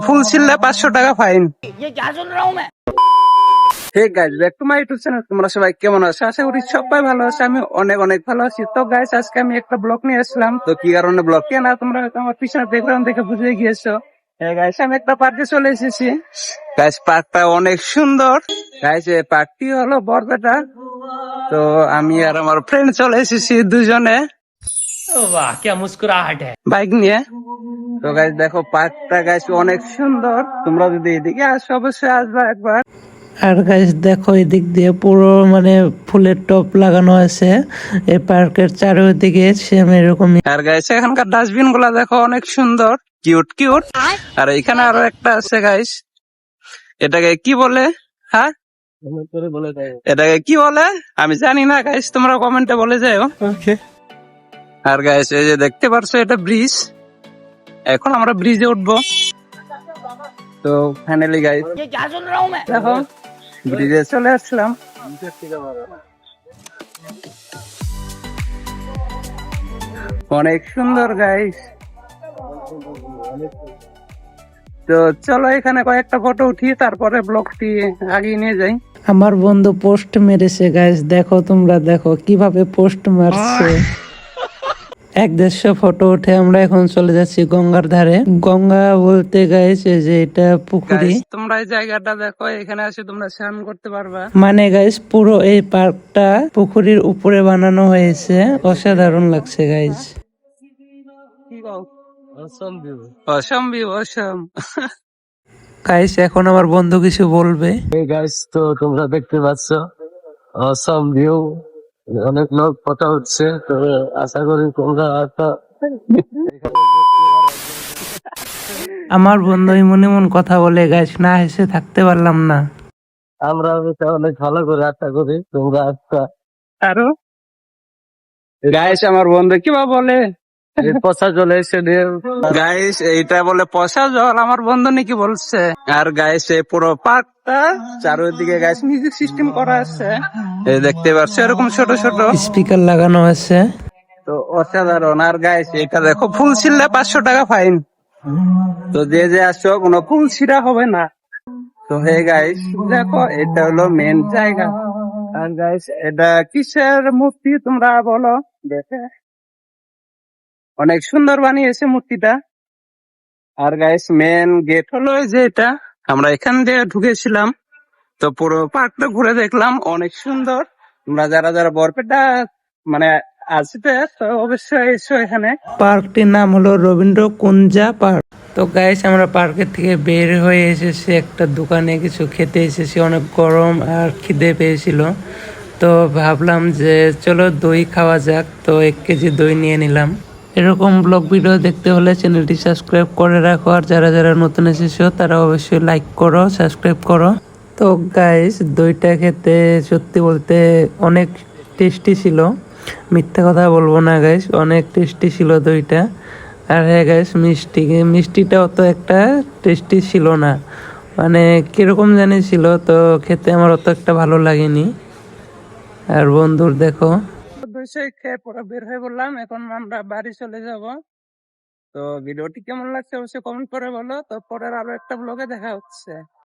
ফুল ছিললে 500 টাকা fine. Hey guys, back to my YouTube channel. তোমরা সবাই কেমন আছো? আশা করি সবাই ভালো আছে। আমি অনেক অনেক ভালো আছি। তো গাইস, আজকে আমি একটা ব্লগ নিয়ে আসলাম। তো কি কারণে ব্লগ কে না, তোমরা হয়তো আমার পিছনে ব্যাকগ্রাউন্ড দেখে বুঝে গিয়েছো। হ্যাঁ গাইস, আমি একটা পার্কে চলে এসেছি। গাইস, পার্কটা অনেক সুন্দর। গাইস, এই পার্কটি হলো বরপেটা। তো আমি আর আমার ফ্রেন্ড চলে এসেছি দুজনে वाह क्या मुस्कुराहट है। বাইক নিয়ে। তো গাইস দেখো, পার্কটা গাইস অনেক সুন্দর। তোমরা যদি এদিকে আসো অবশ্যই আসবা একবার। আর গাইস দেখো, এদিক দিয়ে পুরো মানে ফুলের টপ লাগানো আছে এই পার্কের চারিদিকে, সেম এরকমই। আর গাইস, এখানকার ডাস্টবিন গুলা দেখো অনেক সুন্দর, কিউট কিউট। আর এখানে আরো একটা আছে গাইস, এটাকে কি বলে? হ্যাঁ, এটাকে কি বলে আমি জানি না গাইস, তোমরা কমেন্টে বলে যাও। আর গাইস, এই যে দেখতে পারছো, এটা ব্রিজ। এখন আমরা ব্রিজে উঠবো। তো ফাইনালি গাইস দেখো, ব্রিজে চলে আসলাম। অনেক সুন্দর গাইস। তো চলো এখানে কয়েকটা ফটো উঠি, তারপরে ব্লগটি আগিয়ে নিয়ে যাই। আমার বন্ধু পোস্ট মেরেছে গাইস, দেখো তোমরা দেখো কিভাবে পোস্ট মারছে। 150 ফটো উঠে আমরা এখন চলে যাচ্ছি গঙ্গার ধারে। গঙ্গা বলতে গাইস এই যে এটা পুকুরি। গাইস, তোমরা এই জায়গাটা দেখো, এখানে এসে তোমরা স্নান করতে পারবা। মানে গাইস পুরো এই পার্কটা পুকুরির উপরে বানানো হয়েছে, অসাধারণ লাগছে গাইস। কি কও? অসম ভিউ, অসম ভিউ, অসম। গাইস এখন আমার বন্ধু কিছু বলবে। এই গাইস, তো তোমরা দেখতে পাচ্ছ অসম ভিউ। অনেক লোক কথা হচ্ছে, তো আশা করি তোমরা একটা আমার বন্ধু মনে মন কথা বলে গাইস, না হেসে থাকতে পারলাম না। আমরা এটা অনেক ভালো করে আশা করি তোমরা একটা আরো গাইস, আমার বন্ধু কিবা বলে, এই পচা চলে এসে নিয়ে গাইস এইটা বলে পয়সা জল, আমার বন্ধু নাকি বলছে। আর গাইস, এই পুরো পার্কটা চারিদিকে গাইস মিউজিক সিস্টেম করা আছে, এই দেখতে পাচ্ছ এরকম ছোট ছোট। স্পিকার লাগানো আছে। তো অসাধারণ। আর গাইস, এটা দেখো, ফুল ছিললে 500 টাকা ফাইন। তো যে যে আসছো, কোনো ফুল ছিঁড়া হবে না। তো হে গাইস দেখো, এটা হলো মেন জায়গা। আর গাইস, এটা কিসের মূর্তি তোমরা বলো দেখে? অনেক সুন্দর বানিয়েছে মূর্তিটা। আর গাইস, মেন গেট হলো এই যে এটা। আমরা এখান দিয়ে ঢুকেছিলাম। তো পুরো পার্কটা ঘুরে দেখলাম, অনেক সুন্দর। তোমরা যারা যারা বরপেটা মানে আসবে, তো অবশ্যই এসো এখানে। পার্কটির নাম হলো রবীন্দ্র কুঞ্জা পার্ক। তো গাইস আমরা পার্কের থেকে বের হয়ে এসেছি, একটা দোকানে কিছু খেতে এসেছি, অনেক গরম আর খিদে পেয়েছিল। তো ভাবলাম যে চলো দই খাওয়া যাক, তো 1 কেজি দই নিয়ে নিলাম। এরকম ব্লগ ভিডিও দেখতে হলে চ্যানেলটি সাবস্ক্রাইব করে রাখো, আর যারা যারা নতুন এসেছো তারা অবশ্যই লাইক করো, সাবস্ক্রাইব করো। তো গাইস দইটা খেতে সত্যি বলতে অনেক টেস্টি ছিল, মিথ্যা কথা বলবো না গাইস, অনেক টেস্টি ছিল দইটা। আর হ্যাঁ গাইস, মিষ্টিটা অত একটা টেস্টি ছিল না, মানে কিরকম জানি ছিল, তো খেতে আমার অত একটা ভালো লাগেনি। আর বন্ধুর দেখো। অবশ্যই খেয়ে পরে বের হয়ে বললাম, এখন আমরা বাড়ি চলে যাব। তো ভিডিওটি কেমন লাগছে অবশ্যই কমেন্ট করে বলো। তো পরের আরো একটা ব্লগে দেখা হচ্ছে।